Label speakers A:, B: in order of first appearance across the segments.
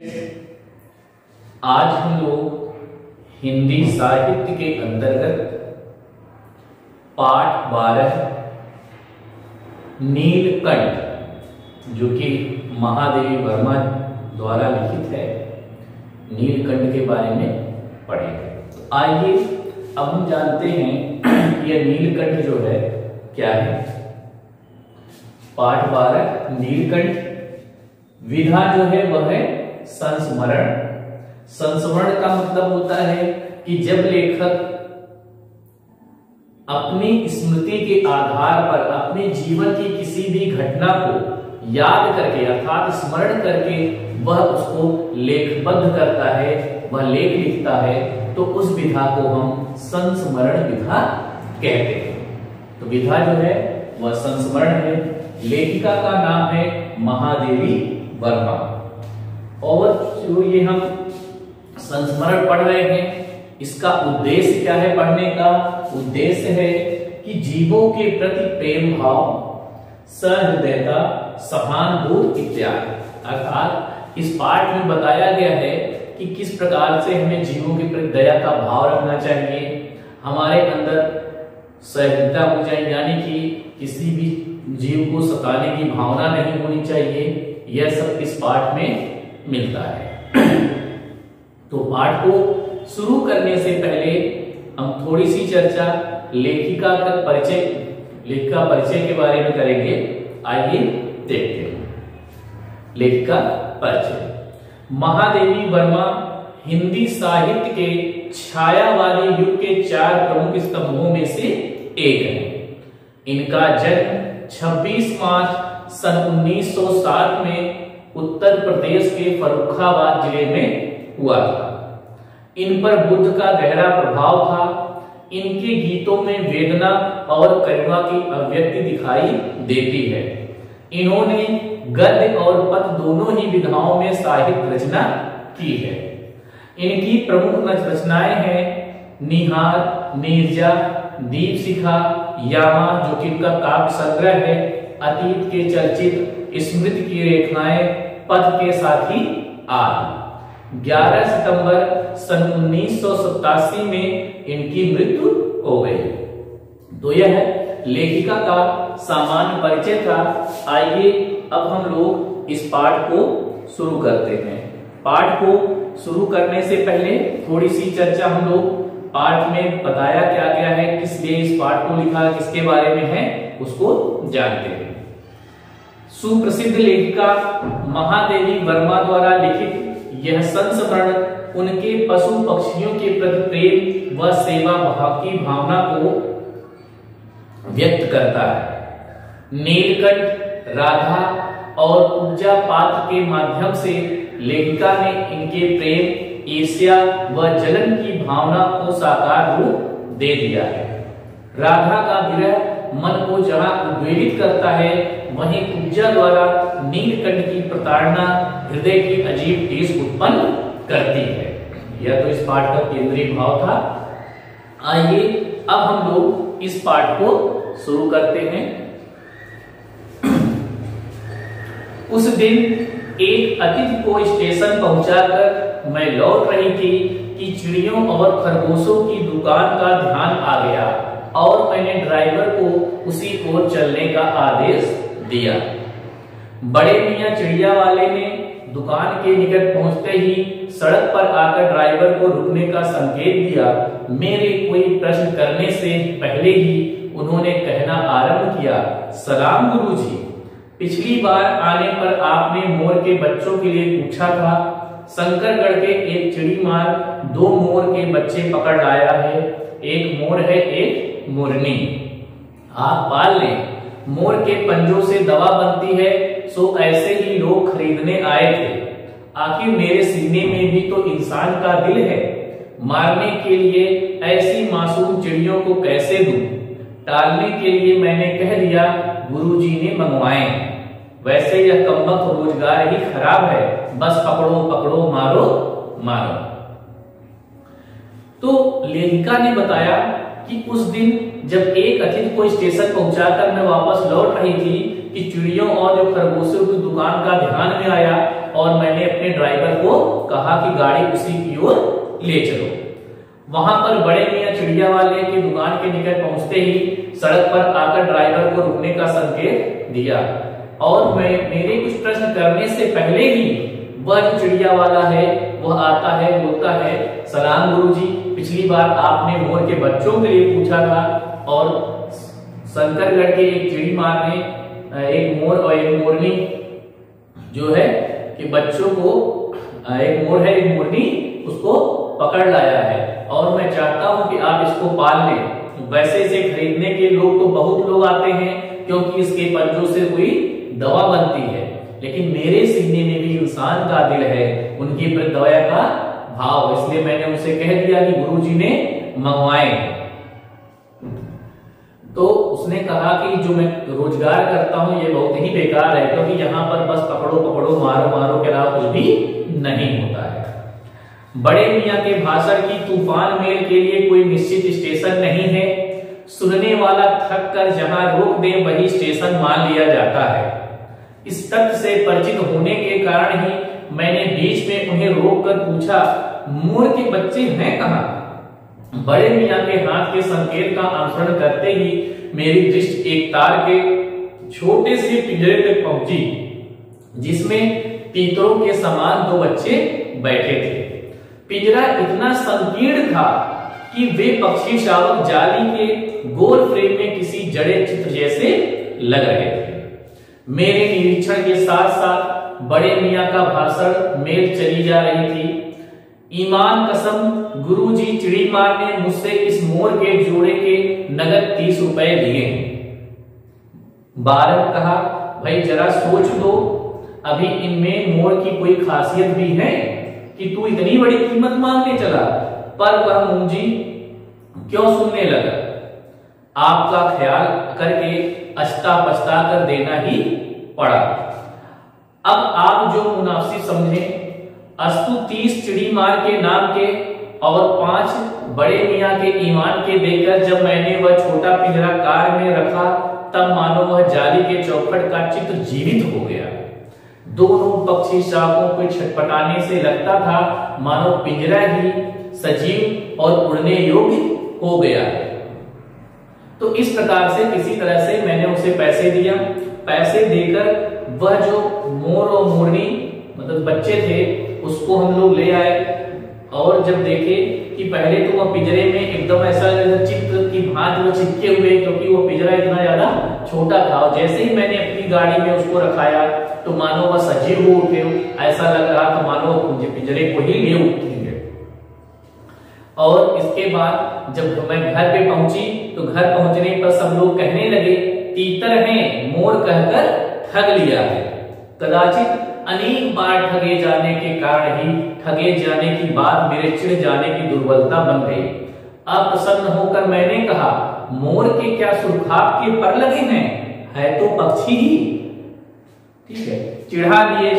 A: आज हम लोग हिंदी साहित्य के अंतर्गत पाठ 12 नीलकंठ, जो कि महादेवी वर्मा द्वारा लिखित है, नीलकंठ के बारे में पढ़ेंगे। तो आइए अब हम जानते हैं यह नीलकंठ जो है क्या है। पाठ 12 नीलकंठ। विधा जो है वह है संस्मरण। संस्मरण का मतलब होता है कि जब लेखक अपनी स्मृति के आधार पर अपने जीवन की किसी भी घटना को याद करके अर्थात स्मरण करके वह उसको लेखबद्ध करता है, वह लेख लिखता है, तो उस विधा को हम संस्मरण विधा कहते हैं। तो विधा जो है वह संस्मरण है। लेखिका का नाम है महादेवी वर्मा। और जो ये हम संस्मरण पढ़ रहे हैं, इसका उद्देश्य क्या है? पढ़ने का उद्देश्य है कि जीवों के प्रति प्रेम भाव, सहृदयता, सहानुभूति इत्यादि। अर्थात इस पाठ में बताया गया है कि किस प्रकार से हमें जीवों के प्रति दया का भाव रखना चाहिए, हमारे अंदर सहृदयता हो जाए, यानी कि किसी भी जीव को सताने की भावना नहीं होनी चाहिए। यह सब इस पाठ में मिलता है। तो पाठ को शुरू करने से पहले हम थोड़ी सी चर्चा लेखिका परिचय के बारे में करेंगे। आइए देखते हैं। लेखिका परिचय। महादेवी वर्मा हिंदी साहित्य के छायावादी युग के 4 प्रमुख स्तंभों में से एक है। इनका जन्म 26 मार्च सन 1907 में उत्तर प्रदेश के फर्रुखाबाद जिले में हुआ था। इन पर बुद्ध का गहरा प्रभाव था। इनके गीतों में वेदना और करुणा की अभिव्यक्ति दिखाई देती है। इन्होंने गद्य और पद्य दोनों ही विधाओं में साहित्य रचना की है। इनकी प्रमुख रचनाएं हैं निहार, नीरजा, दीपशिखा, यामा, जो कि इनका काव्य संग्रह है, अतीत के चलचित्र, स्मृति की रेखाएं, पथ के साथी आदि। 11 सितंबर सन 1987 में इनकी मृत्यु हो गई। तो यह लेखिका का सामान्य परिचय था। आइए अब हम लोग इस पाठ को शुरू करते हैं। पाठ को शुरू करने से पहले थोड़ी सी चर्चा हम लोग पाठ में बताया क्या क्या है, किस लिए इस पाठ को लिखा, किसके बारे में है, उसको जानते हैं। सुप्रसिद्ध लेखिका महादेवी वर्मा द्वारा लिखित यह संस्मरण उनके पशु पक्षियों के प्रति प्रेम व सेवा भाव की भावना को व्यक्त करता है। नीलकंठ, राधा और पूजा पात्र के माध्यम से लेखिका ने इनके प्रेम, ईर्ष्या व जलन की भावना को साकार रूप दे दिया है। राधा का विरह मन को जहां उद्वेलित करता है, वहीं पूजा द्वारा नीलकंठ की प्रताड़ना हृदय की अजीब टीस उत्पन्न करती है। यह तो इस पाठ का केंद्रीय भाव था। आइए अब हम लोग इस पाठ को शुरू करते हैं। उस दिन एक अतिथि को स्टेशन पहुंचाकर मैं लौट रही थी कि चिड़ियों और खरगोशों की दुकान का ध्यान आ गया और मैंने ड्राइवर को उसी ओर चलने का आदेश दिया। बड़े मियां चिड़िया वाले ने दुकान के निकट पहुंचते ही सड़क पर आकर ड्राइवर को रुकने का संकेत दिया। मेरे कोई प्रश्न करने से पहले ही उन्होंने कहना आरंभ किया, सलाम गुरुजी। पिछली बार आने पर आपने मोर के बच्चों के लिए पूछा था। शंकरगढ़ के एक चिड़ीमार 2 मोर के बच्चे पकड़ लाया है। एक मोर है, एक मोरनी। आप पाल लें। मोर के पंजों से दवा बनती है, सो ऐसे ही लोग खरीदने आए थे। आखिर मेरे सीने में भी तो इंसान का दिल है। मारने के लिए ऐसी मासूम चिड़ियों को कैसे दूं? टालने के लिए मैंने कह दिया गुरुजी ने मंगवाए। वैसे यह कमबख्त रोजगार ही खराब है, बस पकड़ो पकड़ो, मारो मारो। तो लेखिका ने बताया कि उस दिन जब एक अतिथि को स्टेशन पहुंचाकर मैं वापस लौट रही थी कि चिड़ियों और जो खरगोशों की दुकान का ध्यान में आया और मैंने अपने ड्राइवर को कहा कि गाड़ी उसी की ओर ले चलो। वहां पर बड़े मियां चिड़िया वाले की दुकान के निकट पहुंचते ही सड़क पर आकर ड्राइवर को रुकने का संकेत दिया और मेरे कुछ प्रश्न करने से पहले ही वह जो चिड़िया वाला है वह आता है, बोलता है, सलाम गुरुजी, पिछली बार आपने मोर के बच्चों के लिए पूछा था और शंकरगढ़ के एक चिड़ी मार ने एक मोर और एक मोरनी जो है कि बच्चों को, एक मोर है एक मोरनी, उसको पकड़ लाया है और मैं चाहता हूं कि आप इसको पाल लें। वैसे इसे खरीदने के लोग तो बहुत लोग आते हैं क्योंकि इसके पंजों से कोई दवा बनती है, लेकिन मेरे सीने में भी इंसान का दिल है, उनकी प्रति दया का भाव, इसलिए मैंने उनसे कह दिया कि गुरुजी ने मंगवाए। तो उसने कहा कि जो मैं रोजगार करता हूं ये बहुत ही बेकार है क्योंकि यहाँ पर बस पकड़ो पकड़ो मारो मारो के अलावा कुछ भी नहीं होता है। बड़े मियां के भाषण की तूफान मेल के लिए कोई निश्चित स्टेशन नहीं है, सुनने वाला थक कर जहां रोक दे वही स्टेशन मान लिया जाता है। इस तथ्य से परिचित होने के कारण ही मैंने बीच में उन्हें रोककर पूछा, मोर के बच्चे हैं कहाँ? बड़े मियां के हाथ के संकेत का अनुसरण करते ही मेरी दृष्टि एक तार के छोटे से पिंजरे तक पहुंची जिसमें तीतरों के समान दो बच्चे बैठे थे। पिंजरा इतना संकीर्ण था कि वे पक्षी शावक जाली के गोल फ्रेम में किसी जड़े चित्र जैसे लग रहे थे। मेरे निरीक्षण के साथ साथ बड़े मियां का भाषण मेल चली जा रही थी। ईमान कसम गुरुजी चिड़ीमार ने मुझसे इस मोर के जोड़े के नगद 30 रुपए लिए। बालक कहा, भाई जरा सोच दो, अभी इनमें मोर की कोई खासियत भी है कि तू इतनी बड़ी कीमत मांगने चला? पर वह मुंजी क्यों सुनने लगा। आपका ख्याल करके अछता पछता कर देना ही पड़ा। अब आप जो मुनासिब समझे, अस्तु 30 चिड़ीमार के नाम के और 5 बड़े मियां के ईमान के देकर जब मैंने वह छोटा पिंजरा कार में रखा तब मानो वह जाली के चौखट का चित्र जीवित हो गया। दोनों पक्षी शावकों को छटपटाने से लगता था मानो पिंजरा ही सजीव और उड़ने योग्य हो गया। तो इस प्रकार से किसी तरह से मैंने उसे पैसे दिया। पैसे देकर वह जो मोर और मोरनी मतलब बच्चे थे उसको हम लोग ले आए और जब देखे कि पहले तो वह पिंजरे में एकदम ऐसा चित्र की भांति वो चिपके हुए क्योंकि वो पिंजरा इतना ज्यादा छोटा था और जैसे ही मैंने अपनी गाड़ी में उसको रखाया तो मानो वह सजीव हो उठे, ऐसा लग रहा था मानो पिंजरे को ही ले उठेंगे। और इसके बाद जब मैं घर पे पहुंची तो घर पहुंचने पर सब लोग कहने लगे, तीतर हैं, मोर कहकर ठग लिया है। कदाचित अनेक बार ठगे जाने के कारण ही ठगे जाने की बात मेरे चिढ़ जाने की दुर्बलता बन गई। अप्रसन्न होकर मैंने कहा, मोर के क्या सुरखाब के पर लगे हैं, है तो पक्षी ही। ठीक है, चिढ़ा दिए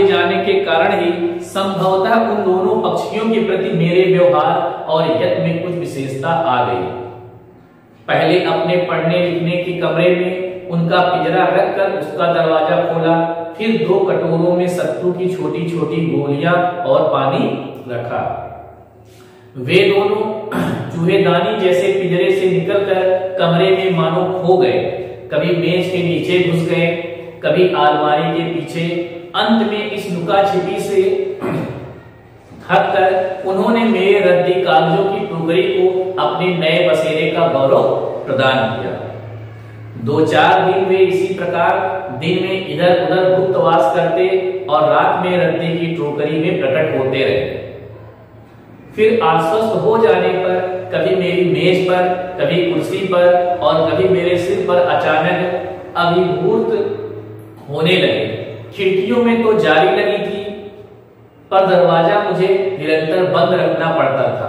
A: जाने के कारण ही संभवतः उन दोनों पक्षियों के प्रति मेरे व्यवहार और यत्न में कुछ विशेषता आ गई। पहले अपने पढ़ने लिखने के कमरे में उनका पिंजरा रखकर उसका दरवाजा खोला, फिर 2 कटोरों में सत्तू की छोटी छोटी गोलियां और पानी रखा। वे दोनों चूहेदानी जैसे पिंजरे से निकलकर कमरे में मानो खो गए, कभी मेज के नीचे घुस गए, कभी अलमारी के पीछे। अंत में इस लुका छिपी से थक कर उन्होंने मेरे रद्दी कागजों की टोकरी को अपने नए बसेरे का गौरव प्रदान किया। 2-4 दिन वे इसी प्रकार दिन में इधर उधर गुप्तवास करते और रात में रद्दी की टोकरी में प्रकट होते रहे। फिर आश्वस्त हो जाने पर कभी मेरी मेज पर, कभी कुर्सी पर और कभी मेरे सिर पर अचानक अभिभूत होने लगे। खिड़कियों में तो जाली लगी थी पर दरवाजा मुझे निरंतर बंद रखना पड़ता था।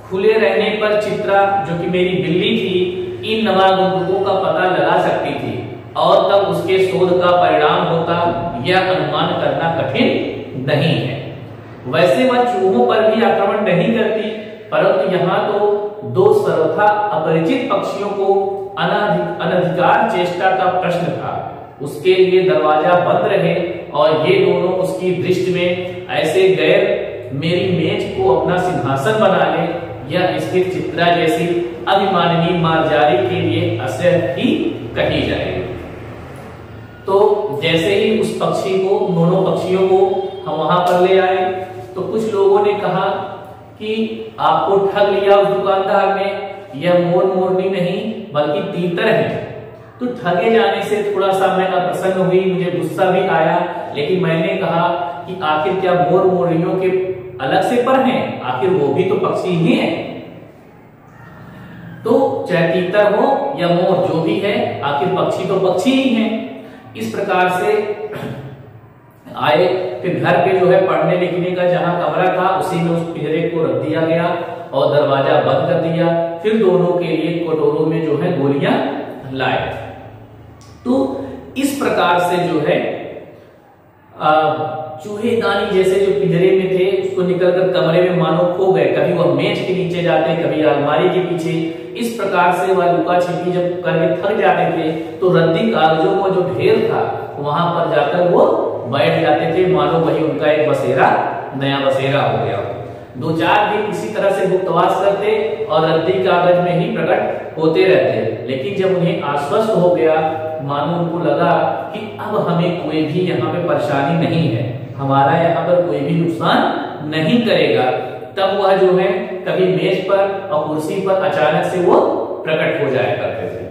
A: खुले रहने पर चित्रा जो कि मेरी बिल्ली थी इन नवागंतुकों का पता लगा सकती थी और तब उसके शोध का परिणाम होता यह अनुमान करना कठिन नहीं है। वैसे वह चूहों पर भी आक्रमण नहीं करती, परंतु यहाँ तो 2 सर्वथा अपरिचित पक्षियों को अनधिकार चेष्टा का प्रश्न था। उसके लिए दरवाजा बंद रहे और ये दोनों उसकी दृष्टि में ऐसे गैर मेरी मेज को अपना सिंहासन बना ले, यह इसकी चित्रा जैसी अभिमाननीय मार्जारी के लिए असह्य ही कही जाएगी। तो जैसे ही उस पक्षी को, दोनों पक्षियों को हम वहां पर ले आए तो कुछ लोगों ने कहा कि आपको ठग लिया उस दुकानदार ने, यह मोर मोरनी नहीं बल्कि तीतर है। तो ठगे जाने से थोड़ा सा मैं अप्रसन्न हुई, मुझे गुस्सा भी आया, लेकिन मैंने कहा कि आखिर क्या मोर मोरनियों के अलग से पर हैं? आखिर वो भी तो पक्षी ही हैं। तो चाहे तीतर हो या मोर, जो भी है, आखिर पक्षी तो पक्षी ही हैं। इस प्रकार से आए, फिर घर पे जो है पढ़ने लिखने का जहां कमरा था उसी में उस पिंजरे को रख दिया गया और दरवाजा बंद कर दिया। फिर दोनों के लिए कटोरों में जो है गोलियां लाए। तो इस प्रकार से जो है चूहेदानी जैसे जो पिंजरे में थे उसको निकलकर कमरे में मानो खो गए, कभी वह मेज के नीचे जाते, कभी अलमारी के पीछे। इस प्रकार से वह लुका छिपी जब करके थक जाते थे तो रद्दी कागजों का जो ढेर था वहां पर जाकर वो बैठ जाते थे, मानो वही उनका एक बसेरा, नया बसेरा हो गया। 2-4 दिन इसी तरह से गुप्तवास करते और रद्दी कागज में ही प्रकट होते रहते। लेकिन जब उन्हें आश्वस्त हो गया, मानो उनको लगा कि अब हमें कोई भी यहाँ पे परेशानी नहीं है, हमारा यहाँ पर कोई भी नुकसान नहीं करेगा, तब वह जो है कभी मेज पर और कुर्सी पर अचानक से वो प्रकट हो जाया करते थे।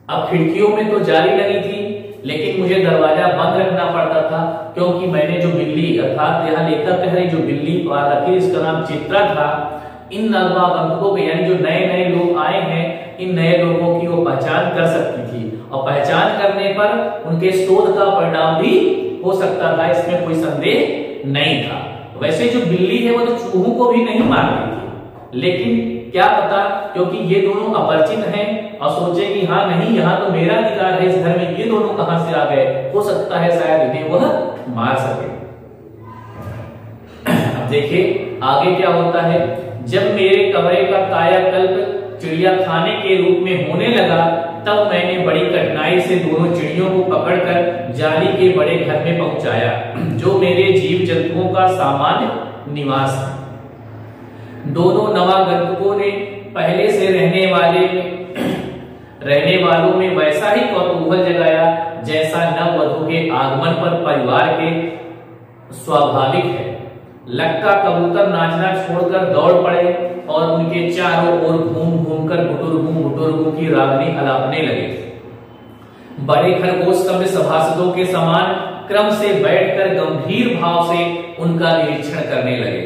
A: अब खिड़कियों में तो जाली लगी थी, लेकिन मुझे दरवाजा बंद रखना पड़ता था, क्योंकि मैंने जो बिल्ली, अर्थात यहाँ लेखक कह रहे जो बिल्ली और रखी, इसका नाम चित्रा था, इन नवागंतुकों के यानी जो नए नए लोग आए हैं, इन नए लोगों की वो पहचान कर सकती थी और पहचान करने पर उनके शोध का परिणाम भी हो सकता था, इसमें कोई संदेह नहीं था। वैसे जो बिल्ली है वो तो चूहों को भी नहीं मारती थी, लेकिन क्या पता, क्योंकि ये दोनों अपरिचित हैं और सोचे कि हाँ नहीं, यहाँ तो मेरा अधिकार है इस घर में, ये दोनों कहां से आ गए, हो सकता है शायद इन्हें वह मार सके। अब देखिए आगे क्या होता है। जब मेरे कमरे का कायाकल्प चिड़िया खाने के रूप में होने लगा, तब मैंने बड़ी कठिनाई से दोनों चिड़ियों को पकड़कर जाली के बड़े घर में पहुंचाया, जो मेरे जीव जंतुओं का सामान्य निवास है। दोनों नवागंतुकों ने पहले से रहने वालों में वैसा ही कौतूहल जगाया जैसा नववधु के आगमन पर परिवार के स्वाभाविक है। लक्का कबूतर नाचना छोड़कर दौड़ पड़े और उनके चारों ओर घूम घूमकर बुटुरगू की रागनी अलापने लगे। बड़े खरगोश सभ्य सभासदों के समान क्रम से बैठकर गंभीर भाव से उनका निरीक्षण करने लगे।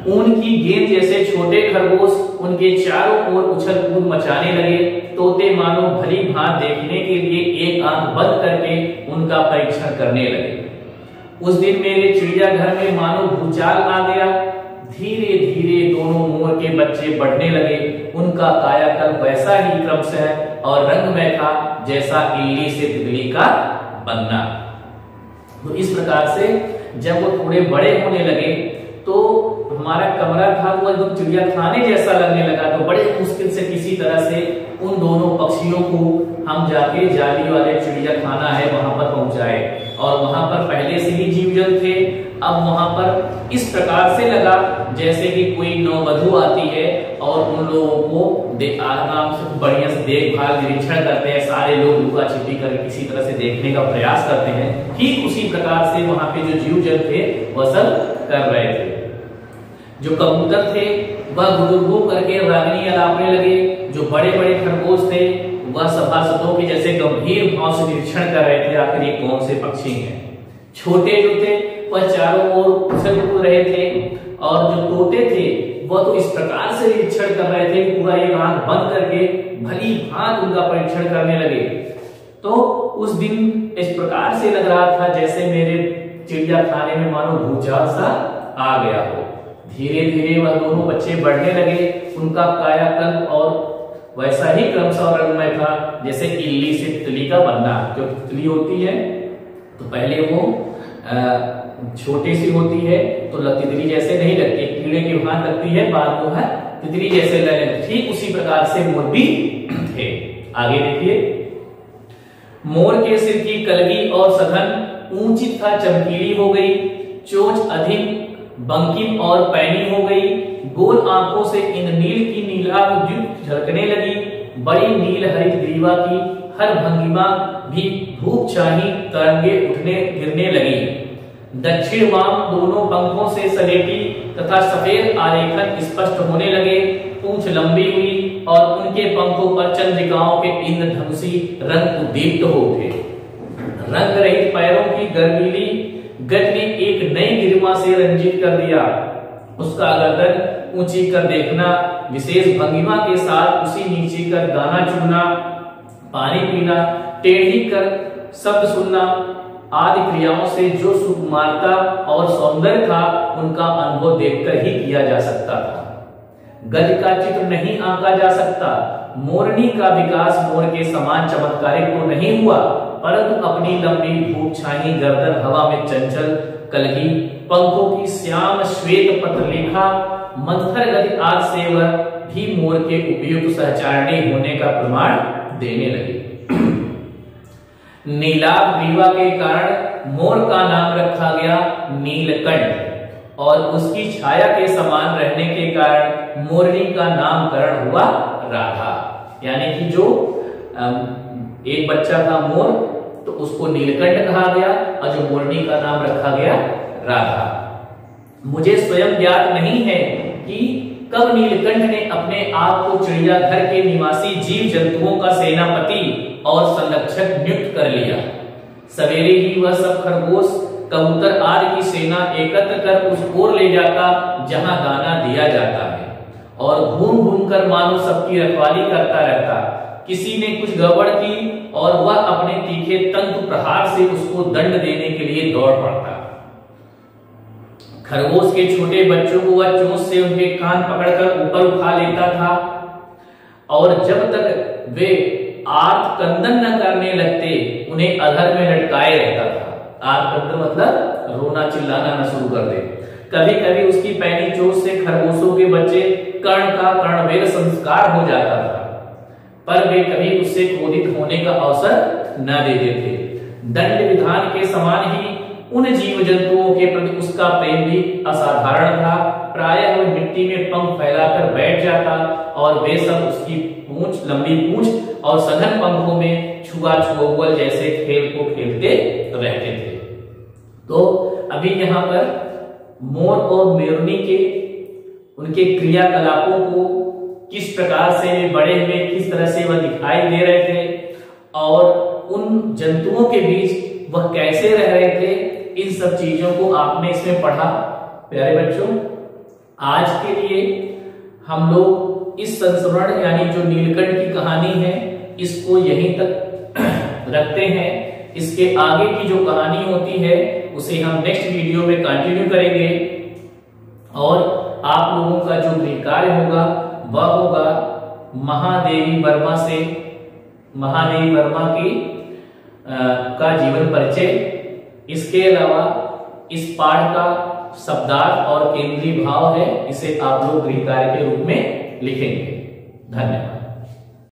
A: ऊन की गेंद जैसे छोटे खरगोश उनके चारों ओर उछल कूद मचाने लगे। तोते मानो भली भांत देखने के लिए एक आंख बंद करके उनका परीक्षण करने लगे। उस दिन मेरे चिड़ियाघर में मानो भूचाल आ गया। धीरे धीरे दोनों मोर के बच्चे बढ़ने लगे। उनका कायाकल्प वैसा ही क्रमशः और रंगमय था जैसा इल्ली से तितली का बनना। तो इस प्रकार से जब वो थोड़े बड़े होने लगे तो हमारा कमरा था वो एकदम चिड़ियाखाने जैसा लगने लगा। तो बड़े मुश्किल से किसी तरह से उन दोनों पक्षियों को हम जाके जाली वाले चिड़ियाखाना है वहां पर पहुंचाए और वहां पर पहले से ही जीव जंतु थे। अब वहां पर इस प्रकार से लगा जैसे कि कोई नववधु आती है और उन लोगों को आराम से बढ़िया से देखभाल निरीक्षण करते हैं। सारे लोग लुका छिपी कर किसी तरह से देखने का प्रयास करते हैं। ठीक उसी प्रकार से वहां पे जो जीव जंतु थे वह सब कर रहे थे। जो कबूतर थे वह गुडुरगू करके रागनी अलापने लगे। जो बड़े बड़े खरगोश थे वह सभासदों के जैसे गंभीर भाव से निरीक्षण कर रहे थे आखिर ये कौन से पक्षी हैं। छोटे जो थे वह चारों ओर उछल कूद रहे थे और जो तोते थे वह तो इस प्रकार से निरीक्षण कर रहे थे पूरा एक आंख बंद करके भली भांत उनका परीक्षण करने लगे। तो उस दिन इस प्रकार से लग रहा था जैसे मेरे चिड़ियाखाने में मानो भूचाल सा आ गया हो। धीरे धीरे वह दोनों बच्चे बढ़ने लगे। उनका कायाकल्प और वैसा ही क्रमशः और रंगमय था जैसे इल्ली से तितली का बनना। जो तितली होती है तो पहले वो छोटी सी होती है तो तितली जैसे नहीं लगती, कीड़े की भांति लगती है, बाद में है तितली जैसे लगने। ठीक उसी प्रकार से मोर भी थे। आगे देखिए, मोर के सिर की कलगी और सघन ऊंची तथा चमकीली हो गई, चोंच अधिक बंकिम और पैनी हो गई, गोल आंखों से इंद्रनील की नीलाभ द्युत झलकने लगी, बड़ी नील हरित ग्रीवा की हर भंगिमा भी धूप छाही तरंगे उठने गिरने लगी। दक्षिण वाम दोनों पंखों से सलेटी तथा सफेद आलेखन स्पष्ट होने लगे, पूंछ लंबी हुई और उनके पंखों पर चंद्रिकाओं के इंद्रधनुषी रंग उद्दीप्त हो उठे। रंग रहित पैरों की गर्मीली गति ने एक नई गरिमा से रंजित कर दिया। उसका गर्दन ऊंची कर देखना, विशेष भंगिमा के साथ उसी नीचे कर दाना चुनना, पानी पीना, टेढ़ी कर शब्द सुनना आदि क्रियाओं से जो सुकुमारता और सौंदर्य था उनका अनुभव देखकर ही किया जा सकता था। गज का चित्र नहीं आंका जा सकता। मोरनी का विकास मोर के समान चमत्कारिक तो नहीं हुआ, परंतु अपनी लंबी धूप छाई गर्दन, हवा में चंचल कलगी, पंखों की श्याम श्वेत पत्रलेखा, मंथर गति आदि से वह भी मोर के उपयुक्त सहचारणी होने का प्रमाण देने लगे। नीलाभ ग्रीवा के कारण मोर का नाम रखा गया नीलकंठ और उसकी छाया के समान रहने के कारण मोरनी का नामकरण हुआ राधा। यानी कि जो एक बच्चा था मोर, तो उसको नीलकंठ कहा गया और जो मोरनी का नाम रखा गया राधा। मुझे स्वयं ज्ञात नहीं है कि कब नीलकंठ ने अपने आप को चिड़ियाघर के निवासी जीव जंतुओं का सेनापति और संरक्षक नियुक्त कर लिया। सवेरे ही वह सब खरगोश, कबूतर आदि की सेना एकत्र कर उस ओर ले जाता जहां दाना दिया जाता है और घूम घूम कर मानो सबकी रखवाली करता रहता। किसी ने कुछ गड़बड़ की और वह अपने तीखे तंतु प्रहार से उसको दंड देने के लिए दौड़ पड़ता। खरगोश के छोटे बच्चों को वह चोंच से उनके कान पकड़कर ऊपर उठा लेता था और जब तक वे आर्त कंदन न करने लगते उन्हें अधर में लटकाए रहता था। आर्त कंदन मतलब रोना चिल्लाना न शुरू कर दे। कभी कभी उसकी पैनी चोट से खरगोशों के बच्चे कर्ण का कर्णवेद संस्कार हो जाता था, पर वे कभी उससे क्रोधित होने का अवसर न देते थे। दंड विधान के समान ही उन जीव जंतुओं के प्रति उसका प्रेम भी असाधारण था। प्रायः वह मिट्टी में पंख फैलाकर बैठ जाता और वे सब उसकी पूंछ, लंबी पूंछ और सघन पंखों में छुआ छुआ जैसे खेल को खेलते रहते थे। तो अभी यहाँ पर मोर और मोरनी के उनके क्रियाकलापों को किस प्रकार से वे बड़े हुए, किस तरह से वह दिखाई दे रहे थे और उन जंतुओं के बीच वह कैसे रह रहे थे, इन सब चीजों को आपने इसमें पढ़ा। प्यारे बच्चों, आज के लिए हम लोग इस संस्मरण यानी जो नीलकंठ की कहानी है इसको यहीं तक रखते हैं। इसके आगे की जो कहानी होती है उसे हम नेक्स्ट वीडियो में कंटिन्यू करेंगे और आप लोगों का जो गृह कार्य होगा वह होगा महादेवी वर्मा से, महादेवी वर्मा की का जीवन परिचय। इसके अलावा इस पाठ का शब्दार्थ और केंद्रीय भाव है, इसे आप लोग गृह कार्य के रूप में लिखेंगे। धन्यवाद।